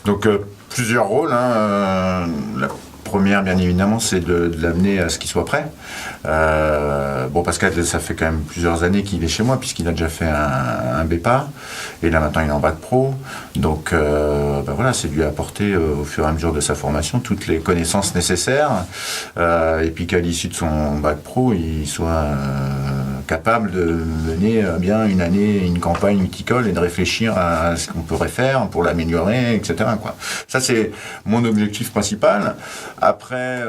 Donc plusieurs rôles. La première, bien évidemment, c'est de l'amener à ce qu'il soit prêt. Pascal, ça fait quand même plusieurs années qu'il est chez moi, puisqu'il a déjà fait un BEPA, et là maintenant il est en bac pro. Donc c'est lui apporter au fur et à mesure de sa formation toutes les connaissances nécessaires, et puis qu'à l'issue de son bac pro, il soit capable de mener bien une année, une campagne viticole et de réfléchir à ce qu'on pourrait faire pour l'améliorer, etc., quoi. Ça, c'est mon objectif principal. Après,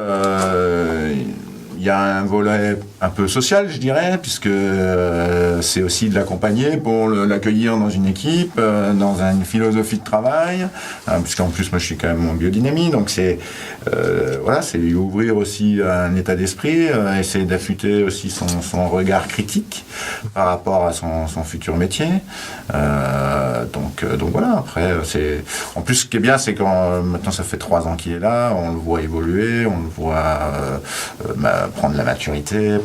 il y a un volet un peu social, je dirais, puisque c'est aussi de l'accompagner pour l'accueillir dans une équipe, dans une philosophie de travail, puisqu'en plus, moi, je suis quand même en biodynamie, donc c'est lui ouvrir aussi un état d'esprit, essayer d'affûter aussi son regard critique par rapport à son futur métier. Donc voilà, après, en plus, ce qui est bien, c'est quand maintenant, ça fait 3 ans qu'il est là, on le voit évoluer, on le voit prendre la maturité,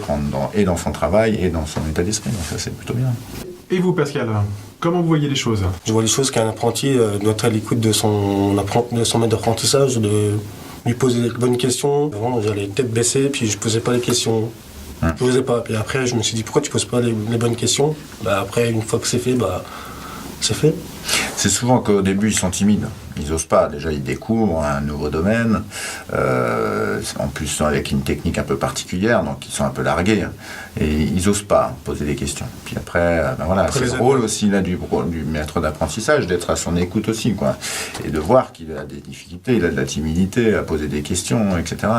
dans son travail et dans son état d'esprit. Donc ça, c'est plutôt bien. Et vous, Pascal, comment vous voyez les choses ? Je vois les choses qu'un apprenti doit être à l'écoute de son maître d'apprentissage, de lui poser les bonnes questions. Avant, j'allais tête baissée, puis je posais pas les questions. Je n'osais pas. Et après, je me suis dit, pourquoi tu poses pas les bonnes questions ? Après, une fois que c'est fait, c'est fait. C'est souvent qu'au début, ils sont timides. Ils n'osent pas. Déjà, ils découvrent un nouveau domaine. En plus, avec une technique un peu particulière, donc ils sont un peu largués. Et ils n'osent pas poser des questions. Puis après, c'est le rôle aussi là, du maître d'apprentissage, d'être à son écoute aussi, quoi. Et de voir qu'il a des difficultés, il a de la timidité à poser des questions, etc.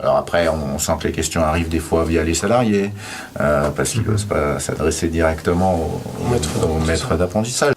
Alors après, on sent que les questions arrivent des fois via les salariés, parce qu'ils n'osent pas s'adresser directement au maître d'apprentissage.